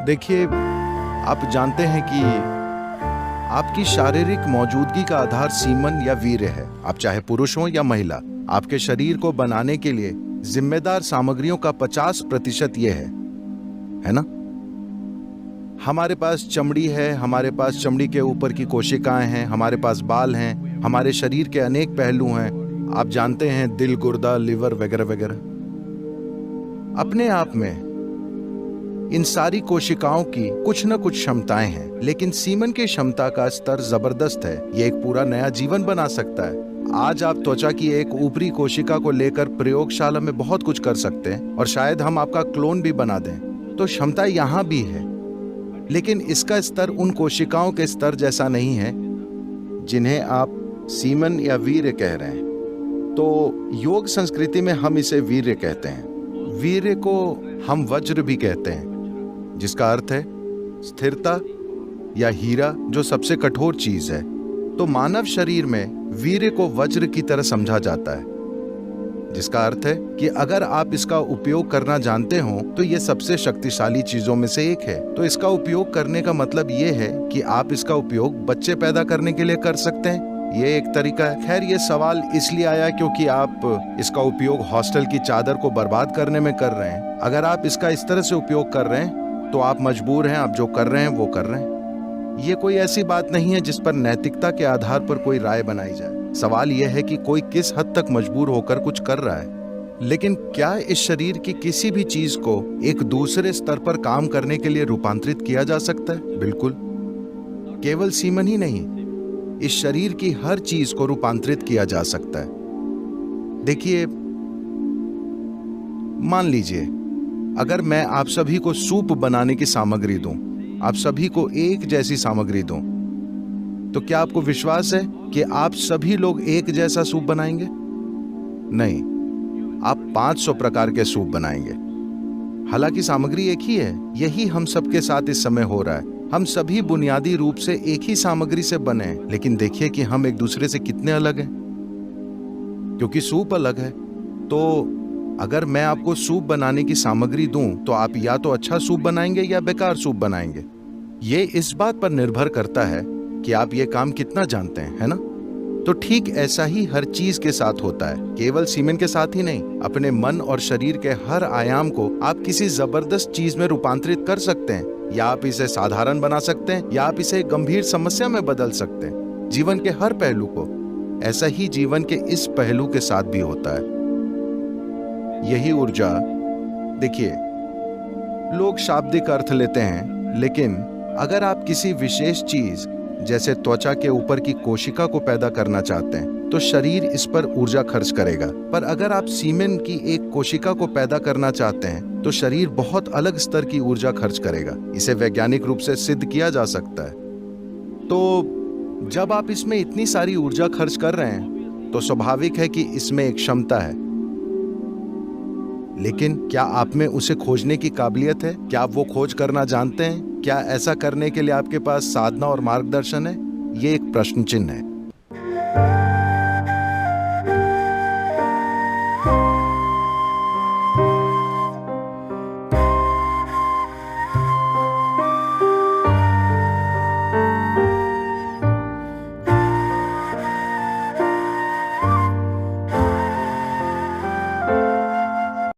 देखिए, आप जानते हैं कि आपकी शारीरिक मौजूदगी का आधार सीमन या वीर्य है। आप चाहे पुरुष हो या महिला, आपके शरीर को बनाने के लिए जिम्मेदार सामग्रियों का 50% ये है ना? हमारे पास चमड़ी है, हमारे पास चमड़ी के ऊपर की कोशिकाएं हैं, हमारे पास बाल हैं, हमारे शरीर के अनेक पहलू हैं। आप जानते हैं, दिल, गुर्दा, लिवर वगैरह वगैरह। अपने आप में इन सारी कोशिकाओं की कुछ न कुछ क्षमताएं हैं, लेकिन सीमन की क्षमता का स्तर जबरदस्त है। ये एक पूरा नया जीवन बना सकता है। आज आप त्वचा की एक ऊपरी कोशिका को लेकर प्रयोगशाला में बहुत कुछ कर सकते हैं और शायद हम आपका क्लोन भी बना दें। तो क्षमता यहाँ भी है, लेकिन इसका स्तर उन कोशिकाओं के स्तर जैसा नहीं है जिन्हें आप सीमन या वीर्य कह रहे हैं। तो योग संस्कृति में हम इसे वीर्य कहते हैं। वीर्य को हम वज्र भी कहते हैं, जिसका अर्थ है स्थिरता या हीरा, जो सबसे कठोर चीज है। तो मानव शरीर में वीर्य को वज्र की तरह समझा जाता है, जिसका अर्थ है कि अगर आप इसका उपयोग करना जानते हो तो ये सबसे शक्तिशाली चीजों में से एक है। तो इसका उपयोग करने का मतलब ये है कि आप इसका उपयोग बच्चे पैदा करने के लिए कर सकते हैं। ये एक तरीका है। खैर, ये सवाल इसलिए आया क्योंकि आप इसका उपयोग हॉस्टल की चादर को बर्बाद करने में कर रहे हैं। अगर आप इसका इस तरह से उपयोग कर रहे हैं तो आप मजबूर हैं, आप जो कर रहे हैं वो कर रहे हैं। ये कोई ऐसी बात नहीं है जिस पर नैतिकता के आधार पर कोई राय बनाई जाए। सवाल यह है कि कोई किस हद तक मजबूर होकर कुछ कर रहा है। लेकिन क्या इस शरीर की किसी भी चीज को एक दूसरे स्तर पर काम करने के लिए रूपांतरित किया जा सकता है? बिल्कुल। केवल सीमन ही नहीं, इस शरीर की हर चीज को रूपांतरित किया जा सकता है। देखिए, मान लीजिए अगर मैं आप सभी को सूप बनाने की सामग्री दूं, आप सभी को एक जैसी सामग्री दूं, तो क्या आपको विश्वास है कि आप सभी लोग एक जैसा सूप बनाएंगे? नहीं, आप 500 प्रकार के सूप बनाएंगे। हालांकि सामग्री एक ही है। यही हम सबके साथ इस समय हो रहा है। हम सभी बुनियादी रूप से एक ही सामग्री से बने हैं, लेकिन देखिए कि हम एक दूसरे से कितने अलग हैं, क्योंकि सूप अलग है। तो अगर मैं आपको सूप बनाने की सामग्री दूं तो आप या तो अच्छा सूप बनाएंगे या बेकार सूप बनाएंगे। ये इस बात पर निर्भर करता है कि आप ये काम कितना जानते हैं, है ना? तो ठीक ऐसा ही हर चीज के साथ होता है, केवल सीमेन के साथ ही नहीं। अपने मन और शरीर के हर आयाम को आप किसी जबरदस्त चीज में रूपांतरित कर सकते हैं, या आप इसे साधारण बना सकते हैं, या आप इसे गंभीर समस्या में बदल सकते हैं। जीवन के हर पहलू को। ऐसा ही जीवन के इस पहलू के साथ भी होता है। यही ऊर्जा, देखिए, लोग शाब्दिक अर्थ लेते हैं, लेकिन अगर आप किसी विशेष चीज जैसे त्वचा के ऊपर की कोशिका को पैदा करना चाहते हैं तो शरीर इस पर ऊर्जा खर्च करेगा। पर अगर आप सीमेन की एक कोशिका को पैदा करना चाहते हैं तो शरीर बहुत अलग स्तर की ऊर्जा खर्च करेगा। इसे वैज्ञानिक रूप से सिद्ध किया जा सकता है। तो जब आप इसमें इतनी सारी ऊर्जा खर्च कर रहे हैं तो स्वाभाविक है कि इसमें एक क्षमता है, लेकिन क्या आप में उसे खोजने की काबिलियत है? क्या आप वो खोज करना जानते हैं? क्या ऐसा करने के लिए आपके पास साधना और मार्गदर्शन है? ये एक प्रश्न चिन्ह है।